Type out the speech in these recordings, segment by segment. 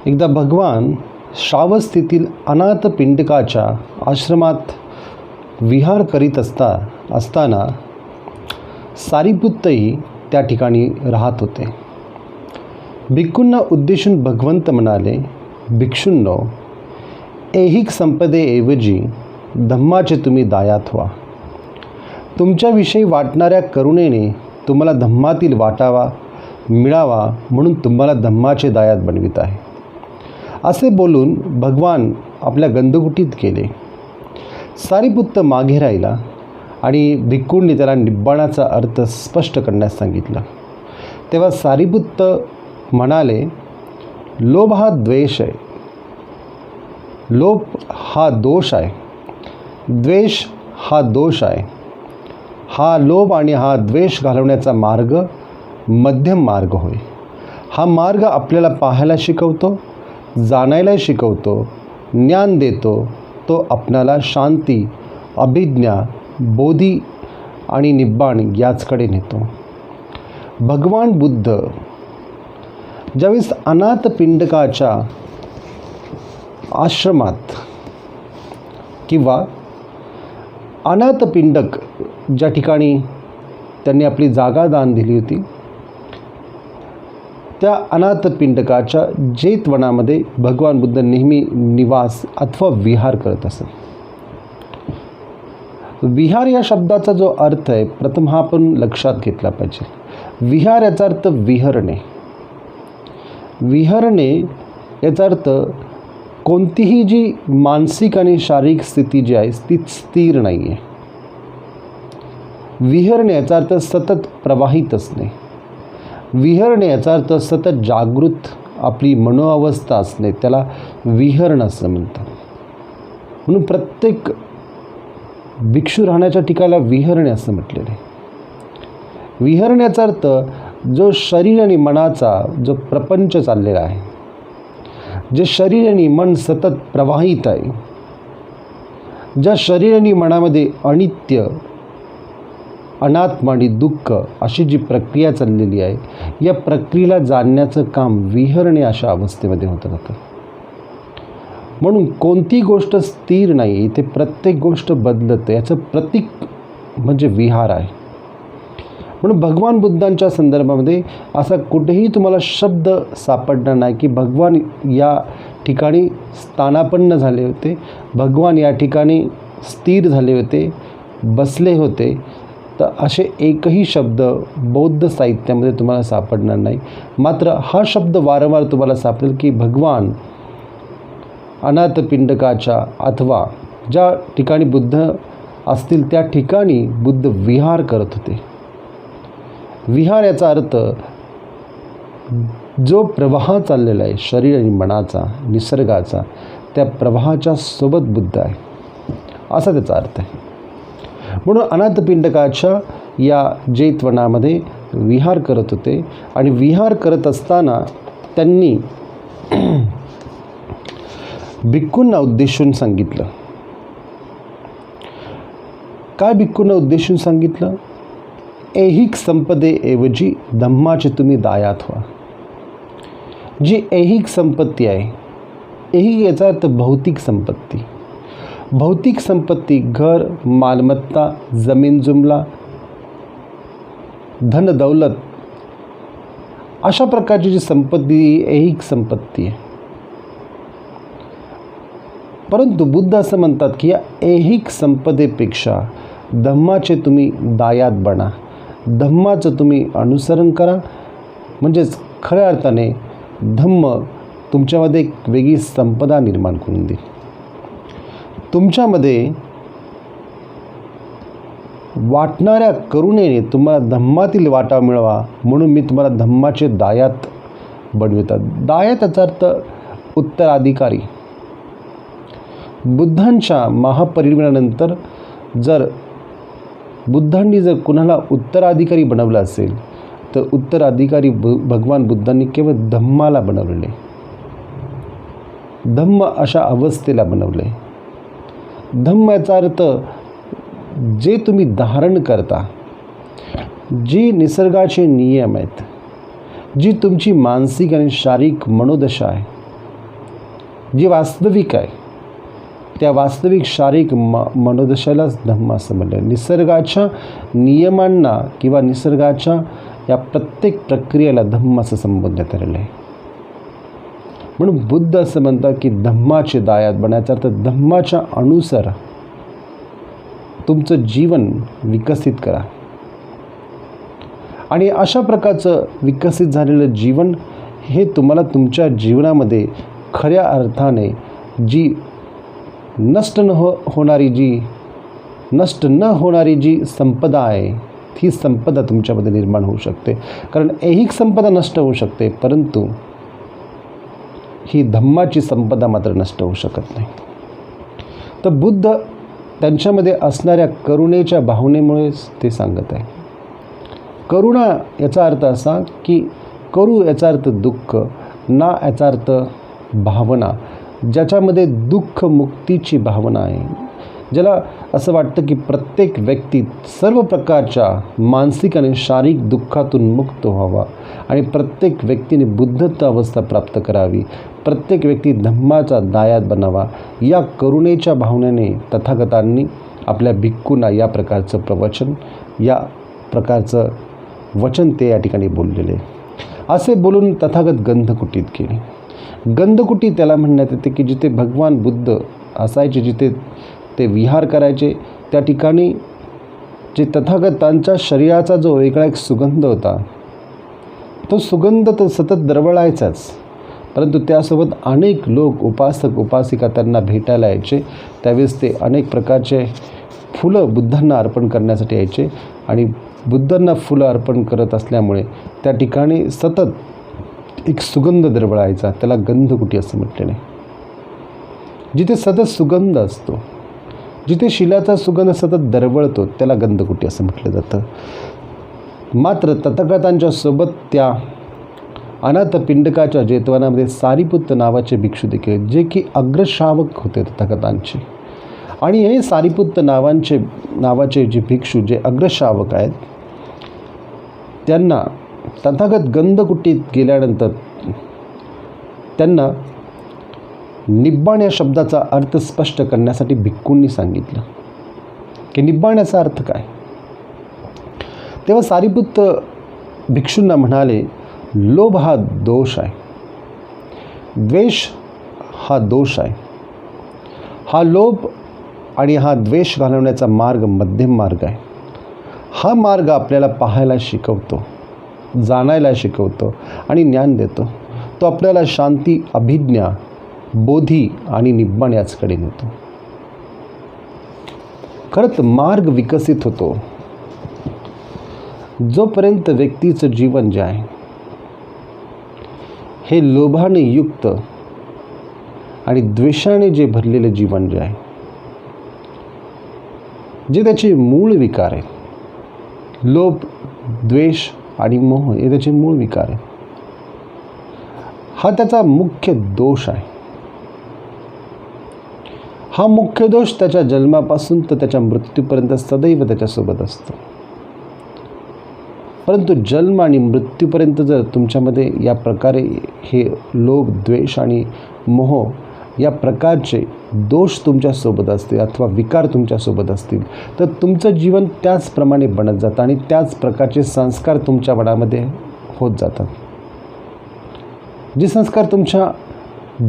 एकदा भगवान श्रावस्तीतील अनाथ पिंडकाच्या आश्रमात विहार करीत असताना सारीपुत्तही त्या ठिकाणी राहत होते. भिक्खूंना उद्देशून भगवंत म्हणाले, भिक्षूंनो, ऐहिक संपदेऐवजी धम्माचे तुम्ही दायात व्हा. तुमच्याविषयी वाटणाऱ्या करुणेने तुम्हाला धम्मातील वाटावा मिळावा म्हणून तुम्हाला धम्माचे दायात बनवित आहे. असे बोलून भगवान आपल्या गंधकुटीत गेले. सारीपुत्त मागे राहिला आणि भिक्खूंनी त्याला निब्बाणाचा अर्थ स्पष्ट करण्यास सांगितलं. तेव्हा सारीपुत्त म्हणाले, लोभ हा द्वेष आहे, लोभ हा दोष आहे, द्वेष हा दोष आहे. हा लोभ आणि हा द्वेष घालवण्याचा मार्ग मध्यम मार्ग होय. हा मार्ग आपल्याला पाहायला शिकवतो, जाणायला शिकवतो, ज्ञान देतो. तो आपणाला शांती, अभिज्ञा, बोधी आणि निब्बाण याचकडे नेतो. भगवान बुद्ध ज्यावेळेस अनाथ पिंडकाच्या आश्रमात किंवा अनाथ पिंडक ज्या ठिकाणी त्यांनी आपली जागा दान दिली होती, त्या अनाथ पिंडकाच्या जेतवनामध्ये भगवान बुद्ध नेहमी निवास अथवा विहार करत असत. विहार या शब्दाचा जो अर्थ आहे, प्रथम हा आपण लक्षात घेतला पाहिजे. विहार याचा अर्थ विहरणे. विहरणे याचा अर्थ कोणतीही जी मानसिक आणि शारीरिक स्थिती जी आहे ती स्थिर नाही आहे. विहरणे याचा अर्थ सतत प्रवाहित असणे. विहरणे याचा अर्थ सतत जागृत आपली मनोअवस्था असणे, त्याला विहरण असं म्हणतात. म्हणून प्रत्येक भिक्षू राहण्याच्या ठिकाणाला विहरणे असं म्हटलेलं आहे. विहरण्याचा अर्थ जो शरीर आणि मनाचा जो प्रपंच चाललेला आहे, जे शरीर आणि मन सतत प्रवाहित आहे, ज्या शरीर आणि मनामध्ये अनित्य, अनात्म आणि दुःख अशी जी प्रक्रिया चाललेली आहे, या प्रक्रियेला जाणण्याचं काम विहरणे अशा अवस्थेमध्ये होत राहतं. म्हणून कोणती गोष्ट स्थिर नाही, इथे प्रत्येक गोष्ट बदलतं, याचं प्रतीक म्हणजे विहार आहे. म्हणून भगवान बुद्धांच्या संदर्भामध्ये असा कुठेही तुम्हाला शब्द सापडणार नाही की भगवान या ठिकाणी स्थानापन्न झाले होते, भगवान या ठिकाणी स्थिर झाले होते, बसले होते. तर असे एकही शब्द बौद्ध साहित्यामध्ये तुम्हाला सापडणार नाही. मात्र हा शब्द वारंवार तुम्हाला सापडेल की भगवान अनाथ पिंडकाच्या अथवा ज्या ठिकाणी बुद्ध असतील त्या ठिकाणी बुद्ध विहार करत होते. विहार याचा अर्थ जो प्रवाह चाललेला आहे शरीर आणि मनाचा, निसर्गाचा, त्या प्रवाहाच्या सोबत बुद्ध आहे, असा त्याचा अर्थ आहे. म्हणून अनाथ पिंडकाच्या या जेतवनामध्ये विहार करत होते आणि विहार करत असताना त्यांनी भिक्खूंना उद्देशून सांगितलं. काय भिक्खूंना उद्देशून सांगितलं? ऐहिक संपदेऐवजी धम्माचे तुम्ही दायात व्हा. जी ऐहिक संपत्ती आहे, ऐहिक याचा अर्थ भौतिक संपत्ती. भौतिक संपत्ती, घर, मालमत्ता, जमीन जुमला, धन दौलत, अशा प्रकारची जी संपत्ती ऐहिक संपत्ती आहे. परंतु बुद्ध असं म्हणतात की या ऐहिक संपदेपेक्षा धम्माचे तुम्ही दायात बना, धम्माचं तुम्ही अनुसरण करा. म्हणजेच खऱ्या अर्थाने धम्म तुमच्यामध्ये एक वेगळी संपदा निर्माण करून देईल. तुमच्यामध्ये वाटणाऱ्या करुणेने तुम्हाला धम्मातील वाटा मिळवा म्हणून मी तुम्हाला धम्माचे दायात बनवितात. दायात याचा अर्थ उत्तराधिकारी. बुद्धांच्या महापरिनिर्वाणानंतर जर बुद्धांनी जर कुणाला उत्तराधिकारी बनवलं असेल तर उत्तराधिकारी भगवान बुद्धांनी केवळ धम्माला बनवलेले, धम्म अशा अवस्थेला बनवले. धम्म याचा अर्थ जे तुम्ही धारण करता, जी निसर्गाचे नियम आहेत, जी तुमची मानसिक आणि शारीरिक मनोदशा आहे, जी वास्तविक आहे त्या वास्तविक शारीरिक मनोदशालाच धम्म असं म्हणलं. निसर्गाच्या नियमांना किंवा निसर्गाच्या या प्रत्येक प्रक्रियेला धम्म असं संबोधण्यात आलेलं आहे. म्हणून बुद्ध असं म्हणतात की धम्माचे दायाद बनायचा अर्थ धम्माच्या अनुसार तुमचं जीवन विकसित करा. आणि अशा प्रकारचं विकसित झालेलं जीवन हे तुम्हाला तुमच्या जीवनामध्ये खऱ्या अर्थाने जी नष्ट न होणारी जी संपदा आहे ती संपदा तुमच्यामध्ये निर्माण होऊ शकते. कारण ऐहिक संपदा नष्ट होऊ शकते, परंतु ही धम्माची संपदा मात्र नष्ट होऊ शकत नाही. तर बुद्ध त्यांच्यामध्ये असणाऱ्या करुणेच्या भावनेमुळेच ते सांगत आहे. करुणा याचा अर्थ असा की करू याचा अर्थ दुःख, ना याचा अर्थ भावना, ज्याच्यामध्ये दुःख मुक्तीची भावना आहे. ज्याला असं वाटतं की प्रत्येक व्यक्ती सर्व प्रकारच्या मानसिक आणि शारीरिक दुःखातून मुक्त व्हावा आणि प्रत्येक व्यक्तीने बुद्धत्व अवस्था प्राप्त करावी, प्रत्येक व्यक्ती धम्माचा दायाद बनावा, या करुणेच्या भावनेने तथागतांनी आपल्या भिक्खूंना या प्रकारचं प्रवचन, या प्रकारचं वचन ते या ठिकाणी बोललेले. असे बोलून तथागत गंधकुटीत गेले. गंधकुटी त्याला म्हणण्यात येते की जिथे भगवान बुद्ध असायचे, जिथे ते विहार करायचे, त्या ठिकाणी जे तथागतांच्या शरीराचा जो वेगळा एक सुगंध होता, तो सुगंध तर सतत दरवळायचाच, परंतु त्यासोबत अनेक लोक उपासक उपासिका त्यांना भेटायला यायचे. त्यावेळेस ते अनेक प्रकारचे फुलं बुद्धांना अर्पण करण्यासाठी यायचे आणि बुद्धांना फुलं अर्पण करत असल्यामुळे त्या ठिकाणी सतत एक सुगंध दरवळायचा. त्याला गंधकुटी असं म्हटलेलं आहे. जिथे सतत सुगंध असतो, जिथे शिलाचा सुगंध सतत दरवळतो, त्याला गंधकुटी असं म्हटलं जातं. मात्र तथागतांच्या सोबत त्या अनाथ पिंडकाच्या जेतवनामध्ये सारिपुत्त नावाचे भिक्षू देखील, जे की अग्रश्रावक होते तथागतांचे. आणि हे सारिपुत्त नावाचे जे भिक्षू, जे अग्रश्रावक आहेत, त्यांना तथागत गंधकुटीत गेल्यानंतर त्यांना निब्बाण या शब्दाचा अर्थ स्पष्ट करण्यासाठी भिक्खूंनी सांगितलं की निब्बाण्याचा अर्थ काय. तेव्हा सारिपुत्त भिक्षूंना म्हणाले, लोभ हा दोष आहे, द्वेष हा दोष आहे. हा लोभ आणि हा द्वेष घालवण्याचा मार्ग मध्यम मार्ग आहे. हा मार्ग आपल्याला पाहायला शिकवतो, जाणायला शिकवतो आणि ज्ञान देतो. तो आपल्याला शांती, अभिज्ञा, बोधी आणि निब्बाण याचकडे नेतो. खरंच मार्ग विकसित होतो जोपर्यंत व्यक्तीचं जीवन जे आहे हे लोभाने युक्त आणि द्वेषाने जे भरलेले जीवन जे आहे, जे त्याचे मूळ विकार आहे, लोभ, द्वेष आणि मोह हे त्याचे मूळ विकार आहे. हा त्याचा मुख्य दोष आहे. हा मुख्य दोष त्याच्या जन्मापासून तर त्याच्या मृत्यूपर्यंत सदैव त्याच्यासोबत असतो. परंतु जन्म आणि मृत्यूपर्यंत जर तुमच्यामध्ये या प्रकारे हे लोभ, द्वेष आणि मोह या प्रकारचे दोष तुमच्यासोबत असतील अथवा विकार तुमच्यासोबत असतील, तर तुमचं जीवन त्याचप्रमाणे बनत जातं आणि त्याच प्रकारचे संस्कार तुमच्या मनामध्ये होत जातात. जे संस्कार तुमच्या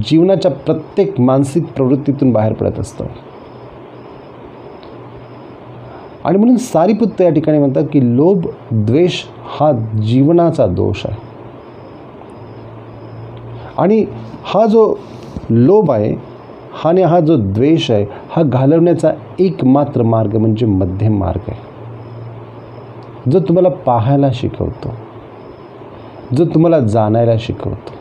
जीवनाच्या प्रत्येक मानसिक प्रवृत्तीतून बाहेर पडत असतं. आणि म्हणून सारिपुत्त या ठिकाणी म्हणतात की लोभ, द्वेष हा जीवनाचा दोष आहे. आणि हा जो लोभ आहे आणि हा जो द्वेष आहे, हा घालवण्याचा एकमात्र मार्ग म्हणजे मध्यम मार्ग आहे, जो तुम्हाला पाहायला शिकवतो, जो तुम्हाला जाणायला शिकवतो.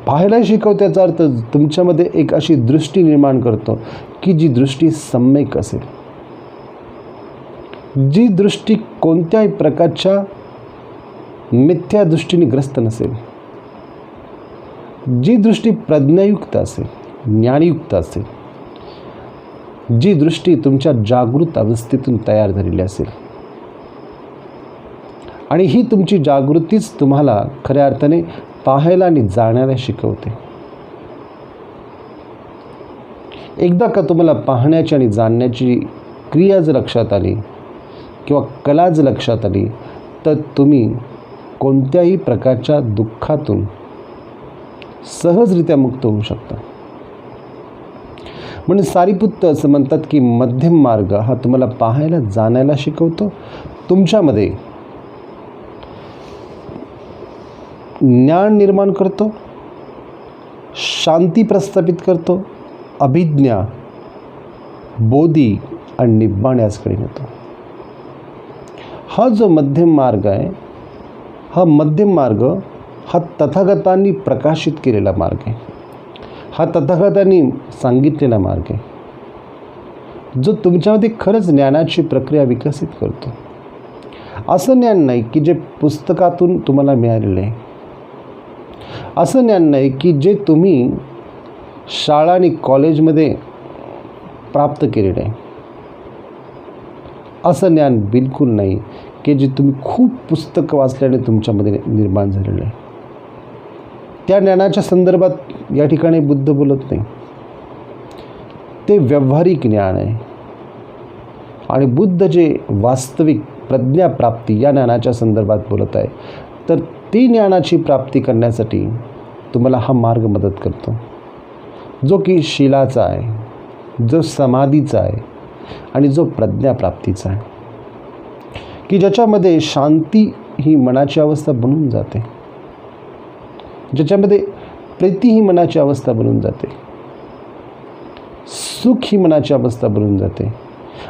पाहायला शिकवतो याचा अर्थ तुमच्यामध्ये एक अशी दृष्टी निर्माण करतो की जी दृष्टी सम्यक असेल, जी दृष्टी कोणत्याही प्रकारच्या मिथ्या दृष्टीने ग्रस्त नसेल, जी दृष्टी प्रज्ञायुक्त असेल, ज्ञानयुक्त असेल, जी दृष्टी तुमच्या जागृत अवस्थेतून तयार झालेली असेल. आणि ही तुमची जागृतीच तुम्हाला खऱ्या अर्थाने पाहायला आणि जाण्याला शिकवते. एकदा का तुम्हाला पाहण्याची आणि जाणण्याची क्रिया जर लक्षात आली किंवा कला जर लक्षात आली तर तुम्ही कोणत्याही प्रकारच्या दुःखातून सहजरित्या मुक्त होऊ शकता. म्हणून सारीपुत्त असं म्हणतात की मध्यम मार्ग हा तुम्हाला पाहायला जाणायला शिकवतो, तुमच्यामध्ये ज्ञान निर्माण करतो, शांती प्रस्थापित करतो, अभिज्ञा, बोधी आणि निब्बाण याचकडे नेतो. हा जो मध्यम मार्ग आहे, हा मध्यम मार्ग हा तथागतांनी प्रकाशित केलेला मार्ग आहे, हा तथागतांनी सांगितलेला मार्ग आहे, जो तुमच्यामध्ये खरंच ज्ञानाची प्रक्रिया विकसित करतो. असं ज्ञान नाही की जे पुस्तकातून तुम्हाला मिळालेलं आहे, असं ज्ञान नाही की जे तुम्ही शाळा आणि कॉलेजमध्ये प्राप्त केलेलं आहे, असं ज्ञान बिलकुल नाही की जे तुम्ही खूप पुस्तकं वाचल्याने तुमच्यामध्ये निर्माण झालेलं आहे. त्या ज्ञानाच्या संदर्भात या ठिकाणी बुद्ध बोलत नाही, ते व्यावहारिक ज्ञान आहे. आणि बुद्ध जे वास्तविक प्रज्ञाप्राप्ती या ज्ञानाच्या संदर्भात बोलत आहे, तर ती ज्ञानाची प्राप्ती करण्यासाठी तुम्हाला हा मार्ग मदत करतो, जो की शीलाचा आहे, जो समाधीचा आहे आणि जो प्रज्ञाप्राप्तीचा आहे, की ज्याच्यामध्ये शांती ही मनाची अवस्था बनून जाते, ज्याच्यामध्ये प्रीती ही मनाची अवस्था बनून जाते, सुख ही मनाची अवस्था बनून जाते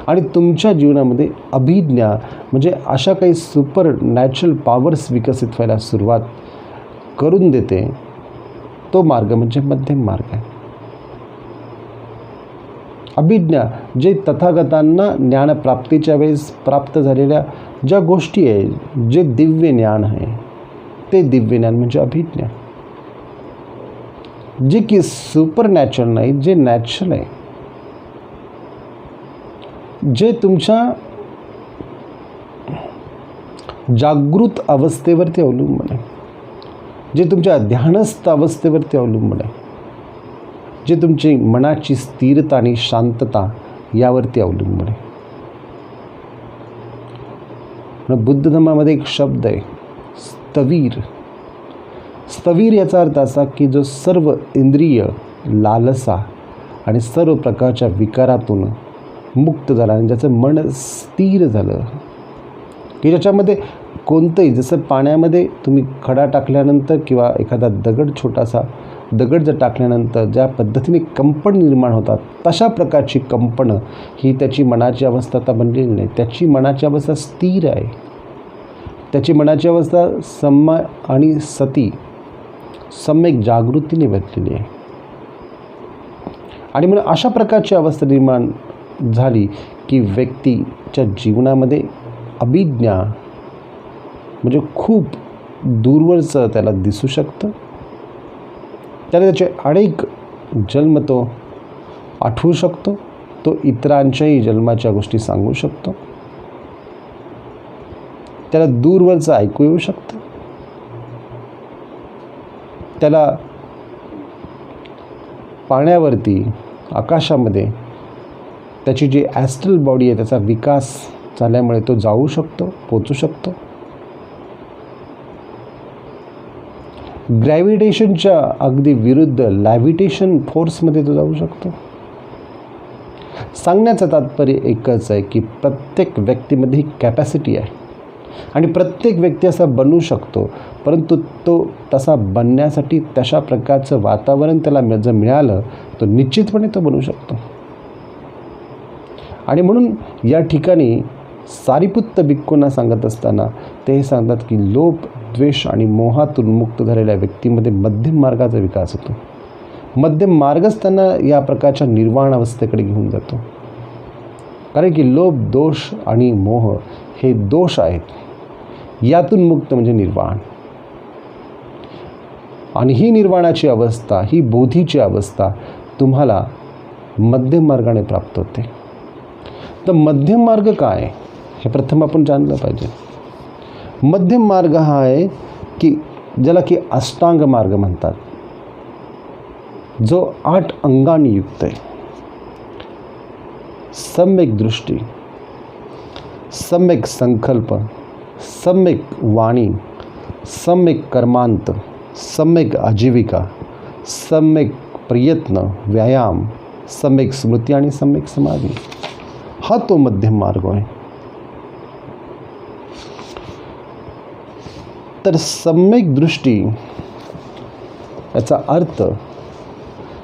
आणि तुमच्या जीवनामध्ये अभिज्ञा म्हणजे अशा काही सुपर नॅचरल पॉवर्स विकसित व्हायला सुरुवात करून देते. तो मार्ग म्हणजे मध्यम मार्ग आहे. अभिज्ञा जे तथागतांना ज्ञानप्राप्तीच्या वेळेस प्राप्त झालेल्या ज्या गोष्टी आहे, जे दिव्य ज्ञान आहे, ते दिव्य ज्ञान म्हणजे अभिज्ञा, जे की सुपर नॅचरल नाही, जे नॅचरल आहे, जे तुमच्या जागृत अवस्थेवरती अवलंबून आहे, जे तुमच्या ध्यानस्थ अवस्थेवरती अवलंबून आहे, जे तुमची मनाची स्थिरता आणि शांतता यावरती अवलंबून आहे. बुद्ध धर्मामध्ये एक शब्द आहे स्थवीर. स्थवीर याचा अर्थ असा की जो सर्व इंद्रिय, लालसा आणि सर्व प्रकारच्या विकारातून मुक्त झाला आणि ज्याचं मन स्थिर झालं, की ज्याच्यामध्ये कोणतंही, जसं पाण्यामध्ये तुम्ही खडा टाकल्यानंतर किंवा एखादा दगड, छोटासा दगड जर टाकल्यानंतर ज्या पद्धतीने कंपन निर्माण होतात, तशा प्रकारची कंपनं ही त्याची मनाची अवस्था आता बनलेली नाही. त्याची मनाची अवस्था स्थिर आहे, त्याची मनाची अवस्था सम्य आणि सती सम्यक जागृतीने बदलेली आहे. आणि म्हणून अशा प्रकारची अवस्था निर्माण झाली की व्यक्तीच्या जीवनामध्ये अभिज्ञा म्हणजे खूप दूरवरचं त्याला दिसू शकतं. त्याला त्याचे अनेक जन्म तो आठवू शकतो, तो इतरांच्याही जन्माच्या गोष्टी सांगू शकतो, त्याला दूरवरचं ऐकू येऊ शकतं, त्याला पाण्यावरती, आकाशामध्ये त्याची जी ॲस्ट्रल बॉडी आहे त्याचा विकास झाल्यामुळे तो जाऊ शकतो, पोचू शकतो. ग्रॅव्हिटेशनच्या अगदी विरुद्ध लॅव्हिटेशन फोर्समध्ये तो जाऊ शकतो. सांगण्याचं तात्पर्य एकच आहे की प्रत्येक व्यक्तीमध्ये ही कॅपॅसिटी आहे आणि प्रत्येक व्यक्ती असा बनू शकतो, परंतु तो तसा बनण्यासाठी तशा प्रकारचं वातावरण त्याला जर मिळालं तर निश्चितपणे तो बनू शकतो. आणि म्हणून या ठिकाणी सारीपुत्त भिक्खूंना सांगत असताना ते सांगतात की लोभ, द्वेष आणि मोहातून मुक्त झालेल्या व्यक्तीमध्ये मध्यम मार्गाचा विकास होतो. मध्यम मार्गच त्यांना या प्रकारच्या निर्वाण अवस्थेकडे घेऊन जातो, कारण की लोभ, दोष आणि मोह हे दोष आहेत, यातून मुक्त म्हणजे निर्वाण. आणि ही निर्वाणाची अवस्था, ही बोधीची अवस्था तुम्हाला मध्यम मार्गाने प्राप्त होते. तर मध्यम मार्ग काय हे प्रथम आपण जाणलं पाहिजे. मध्यम मार्ग हा आहे की ज्याला की अष्टांग मार्ग म्हणतात, जो 8 अंगांनी युक्त आहे. सम्यक दृष्टी, सम्यक संकल्प, सम्यक वाणी, सम्यक कर्मांत, सम्यक आजीविका, सम्यक प्रयत्न व्यायाम, सम्यक स्मृती आणि सम्यक समाधी, हा तो मध्यम मार्ग आहे. तर सम्यक दृष्टी याचा अर्थ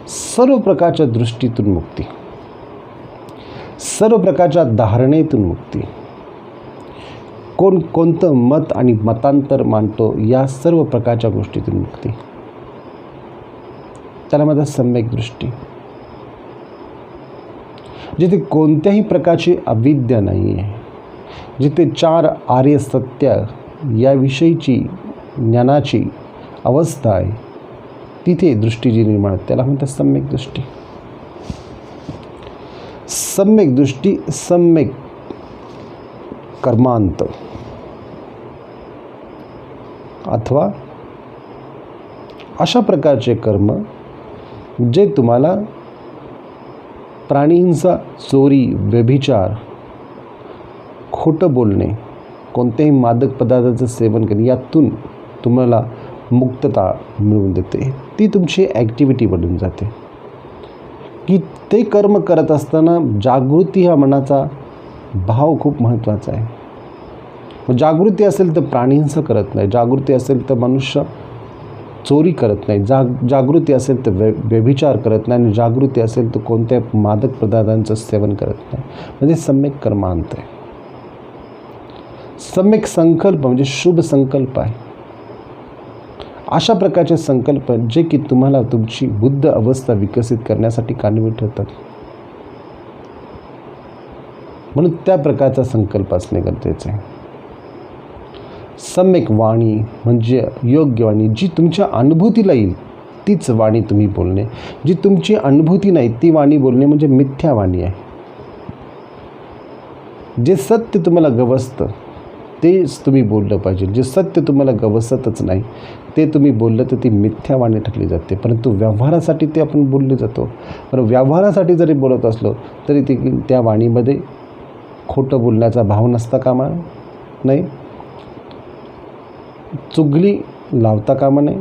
सर्व प्रकारच्या दृष्टीतून मुक्ती, सर्व प्रकारच्या धारणेतून मुक्ती. कोणतं मत आणि मतांतर मांडतो या सर्व प्रकारच्या गोष्टीतून मुक्ती, त्याला माझा सम्यक दृष्टी. जिथे कोणत्याही प्रकारची अविद्या नाही आहे, जिथे 4 आर्य सत्य याविषयीची ज्ञानाची अवस्था आहे, तिथे दृष्टी जी निर्माण होते त्याला म्हणतात सम्यक दृष्टी. सम्यक दृष्टी, सम्यक कर्मांत अथवा अशा प्रकारचे कर्म जे तुम्हाला प्राणीहिंसा, चोरी, व्यभिचार, खोटं बोलणे, कोणत्याही मादक पदार्थाचं सेवन करणे यातून तुम्हाला मुक्तता मिळवून देते. ती तुमची ॲक्टिव्हिटी बनून जाते की ते कर्म करत असताना जागृती हा मनाचा भाव खूप महत्त्वाचा आहे. जागृती असेल तर प्राणीहिंसा करत नाही, जागृती असेल तर मनुष्य चोरी करत नाही, जागृती असेल तर व्यभिचार करत नाही, आणि जागृती असेल तर कोणत्या मादक पदार्थांचं सेवन करत नाही. म्हणजे सम्यक कर्मांत आहे. सम्यक संकल्प म्हणजे शुभ संकल्प आहे. अशा प्रकारचे संकल्प जे की तुम्हाला तुमची बुद्ध अवस्था विकसित करण्यासाठी कारणीभूत ठरतात. म्हणून त्या प्रकारचा संकल्प असणे गरजेचे आहे. सम्यक वाणी म्हणजे योग्य वाणी, जी तुमच्या अनुभूतीला येईल तीच वाणी तुम्ही बोलणे. जी तुमची अनुभूती नाही ती वाणी बोलणे म्हणजे मिथ्या वाणी आहे. जे सत्य तुम्हाला गवसतं तेच तुम्ही बोललं पाहिजे. जे सत्य तुम्हाला गवसतच नाही ते तुम्ही बोललं तर ती मिथ्या वाणी ठरली जाते. परंतु व्यवहारासाठी ते आपण बोलले जातो. पण व्यवहारासाठी जरी बोलत असलो तरी त्या वाणीमध्ये खोटं बोलण्याचा भाव नसता कामा नाही, चुगली लावता कामा नये,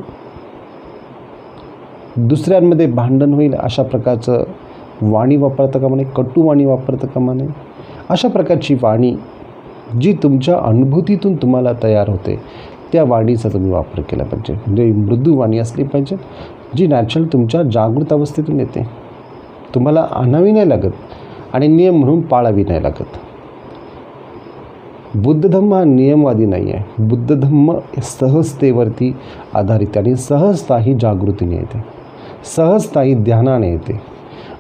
दुसऱ्यांमध्ये भांडण होईल अशा प्रकारचं वाणी वापरता कामा नये, कटू वाणी वापरता कामा नये. अशा प्रकारची वाणी जी तुमच्या अनुभूतीतून तुम्हाला तयार होते त्या वाणीचा तुम्ही वापर केला पाहिजे. म्हणजे मृदू वाणी असली पाहिजे जी नॅचरल तुमच्या जागृत अवस्थेतून येते, तुम्हाला आणावी नाही लागत आणि नियम म्हणून पाळावी नाही लागत. बुद्ध धम्म हा नियमवादी नाही आहे. बुद्ध धम्म सहजतेवरती आधारित आणि सहजता ही जागृतीने येते, सहजता ही ध्यानाने येते.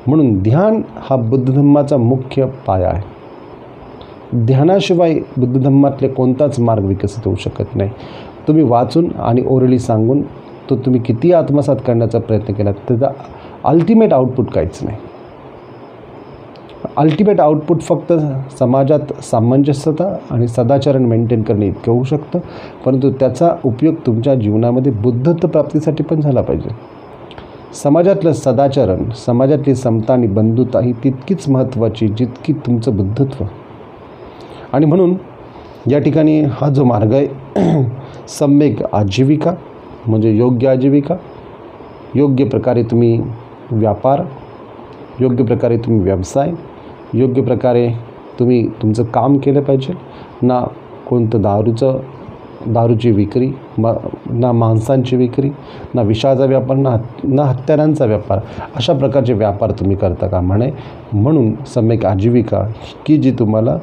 म्हणून ध्यान हा बुद्ध धम्माचा मुख्य पाया आहे. ध्यानाशिवाय बुद्ध धम्मातले कोणताच मार्ग विकसित होऊ शकत नाही. तुम्ही वाचून आणि ओरली सांगून तो तुम्ही किती आत्मसात करण्याचा प्रयत्न केला त्याचा अल्टिमेट आउटपुट काहीच नाही. अल्टिमेट आउटपुट फक्त समाजात सामंजस्यता आणि सदाचरण मेंटेन करणे इतकं होऊ शकतं. परंतु त्याचा उपयोग तुमच्या जीवनामध्ये बुद्धत्व प्राप्तीसाठी पण झाला पाहिजे. समाजातलं सदाचरण, समाजातली समता आणि बंधुता ही तितकीच महत्त्वाची जितकी तुमचं बुद्धत्व. आणि म्हणून या ठिकाणी हा जो मार्ग आहे सम्यक आजीविका म्हणजे योग्य आजीविका, योग्य प्रकारे तुम्ही व्यापार, योग्य प्रकारे तुम्ही व्यवसाय, योग्य प्रकारे तुम्ही तुमचं काम केलं पाहिजे. ना कोणतं दारूची विक्री, ना मांसांची विक्री, ना विषाचा व्यापार, ना हत्यारांचा व्यापार. अशा प्रकारचे व्यापार तुम्ही करता कामा नये. म्हणून सम्यक आजीविका की जी तुम्हाला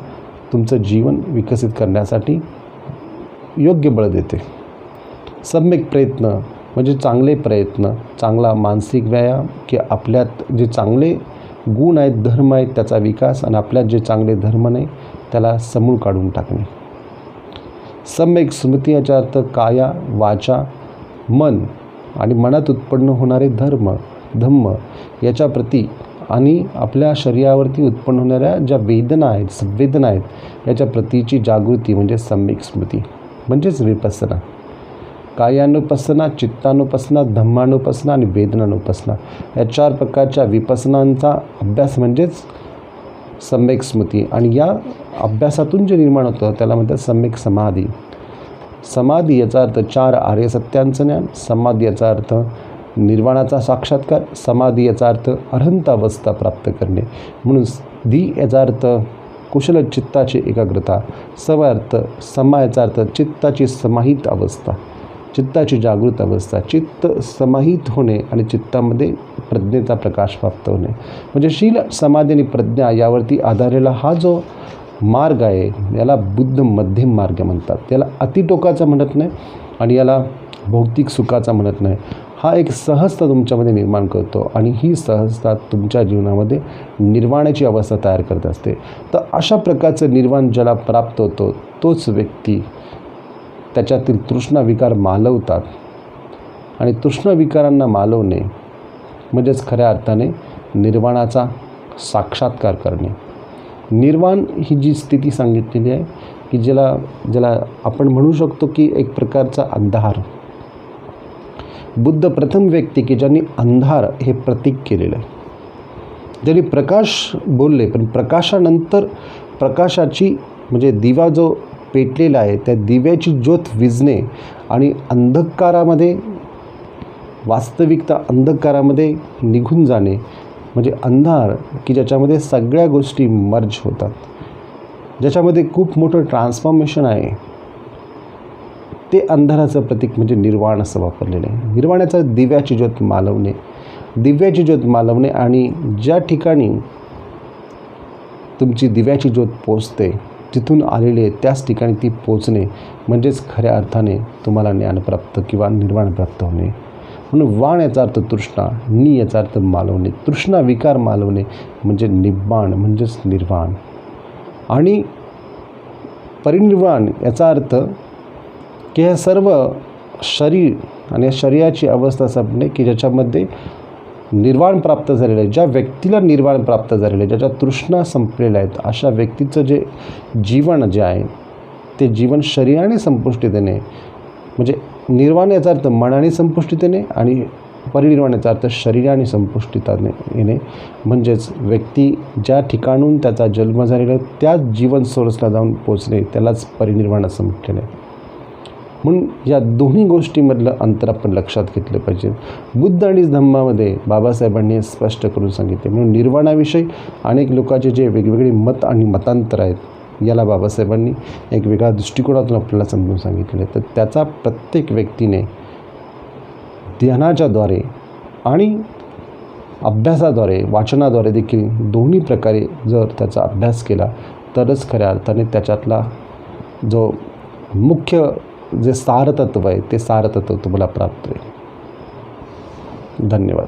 तुमचं जीवन विकसित करण्यासाठी योग्य बळ देते. सम्यक प्रयत्न म्हणजे चांगले प्रयत्न, चांगला मानसिक व्यायाम की आपल्यात जे चांगले गुण आहेत, धर्म आहेत त्याचा विकास, आणि आपल्यात जे चांगले धर्म नाही त्याला समूळ काढून टाकणे. सम्यक स्मृती याचा अर्थ काया, वाचा, मन आणि मनात उत्पन्न होणारे धम्म याच्या प्रती आणि आपल्या शरीरावरती उत्पन्न होणाऱ्या ज्या वेदना आहेत, संवेदना आहेत याच्या प्रतीची जागृती म्हणजे सम्यक स्मृती म्हणजेच विपස්සना. कायानुपसना, चित्तानुपसना, धम्मानुपसना आणि वेदनानुपसना या 4 प्रकारच्या विपसनांचा अभ्यास म्हणजेच सम्यक स्मृती, आणि या अभ्यासातून जे निर्माण होतं त्याला म्हणतात सम्यक समाधी. समाधी याचा अर्थ 4 आर्य सत्यांचं ज्ञान, समाधी याचा अर्थ निर्वाणाचा साक्षात्कार, समाधी याचा अर्थ अरहंत अवस्था प्राप्त करणे. म्हणून धी याचा अर्थ कुशल चित्ताची एकाग्रता, समा याचा अर्थ चित्ताची समाहित अवस्था, चित्ताची जागृत अवस्था, चित्त समाहित होणे आणि चित्तामध्ये प्रज्ञेचा प्रकाश प्राप्त होणे. म्हणजे शील, समाधी आणि प्रज्ञा यावरती आधारलेला हा जो मार्ग आहे याला बुद्ध मध्यम मार्ग म्हणतात. याला अतिटोकाचा म्हणत नाही आणि याला भौतिक सुखाचा म्हणत नाही. हा एक सहजता तुमच्यामध्ये निर्माण करतो आणि ही सहजता तुमच्या जीवनामध्ये निर्वाणाची अवस्था तयार करत असते. तर अशा प्रकारचं निर्वाण ज्याला प्राप्त होतो तोच व्यक्ती त्याच्यातील तृष्णा विकार मालवतात. आणि तृष्णा विकारांना मालवणे म्हणजेच खऱ्या अर्थाने निर्वाणाचा साक्षात्कार करणे. निर्वाण ही जी स्थिती सांगितलेली आहे की ज्याला आपण म्हणू शकतो की एक प्रकारचा अंधार. बुद्ध प्रथम व्यक्ती की ज्यांनी अंधार हे प्रतीक केलेलं आहे. ज्यांनी प्रकाश बोलले, पण प्रकाशानंतर प्रकाशाची म्हणजे दिवा जो पेटलेला आहे त्या दिव्याची ज्योत विझणे आणि अंधकारामध्ये, वास्तविकता अंधकारामध्ये निघून जाणे म्हणजे अंधार की ज्याच्यामध्ये सगळ्या गोष्टी मर्ज होतात, ज्याच्यामध्ये खूप मोठं ट्रान्सफॉर्मेशन आहे, ते अंधाराचं प्रतीक म्हणजे निर्वाण असं वापरलेलं आहे. निर्वाणाचा दिव्याची ज्योत मालवणे, दिव्याची ज्योत मालवणे आणि ज्या ठिकाणी तुमची दिव्याची ज्योत पोचते, तिथून आलेली आहे त्याच ठिकाणी ती पोचणे म्हणजेच खऱ्या अर्थाने तुम्हाला ज्ञानप्राप्त किंवा निर्वाण प्राप्त होणे. म्हणून वाण याचा अर्थ तृष्णा, नि याचा अर्थ मालवणे, तृष्णा विकार मालवणे म्हणजे निब्बाण म्हणजेच निर्वाण. आणि परिनिर्वाण याचा अर्थ की हे सर्व शरीर आणि या शरीराची अवस्था संपणे की ज्याच्यामध्ये निर्वाण प्राप्त झालेलं आहे. ज्या व्यक्तीला निर्वाण प्राप्त झालेलं आहे, ज्याच्या तृष्णा संपलेल्या आहेत, अशा व्यक्तीचं जे जीवन जे आहे ते जीवन शरीराने संपुष्टीत येणे. म्हणजे निर्वाण याचा अर्थ मनाने संपुष्टीत येणे आणि परिनिर्वाण याचा अर्थ शरीराने संपुष्टीत येणे. म्हणजेच व्यक्ती ज्या ठिकाणून त्याचा जन्म झालेला आहे त्याच जीवन सोर्सला जाऊन पोचणे त्यालाच परिनिर्वाण असं म्हटलेलं आहे. म्हणून या दोन्ही गोष्टीमधलं अंतर आपण लक्षात घेतलं पाहिजे. बुद्ध आणि धम्मामध्ये बाबासाहेबांनी स्पष्ट करून सांगितले. म्हणून निर्वाणाविषयी अनेक लोकांचे जे वेगवेगळे मत आणि मतांतर आहेत याला बाबासाहेबांनी एक वेगळ्या दृष्टिकोनातून आपल्याला समजून सांगितले. तर त्याचा प्रत्येक व्यक्तीने ध्यानाच्याद्वारे आणि अभ्यासाद्वारे, वाचनाद्वारे देखील दोन्ही प्रकारे जर त्याचा अभ्यास केला तरच खऱ्या अर्थाने त्याच्यातला जो मुख्य जे सारतत्व आहे ते सारतत्व तुम्हाला प्राप्त होईल. धन्यवाद.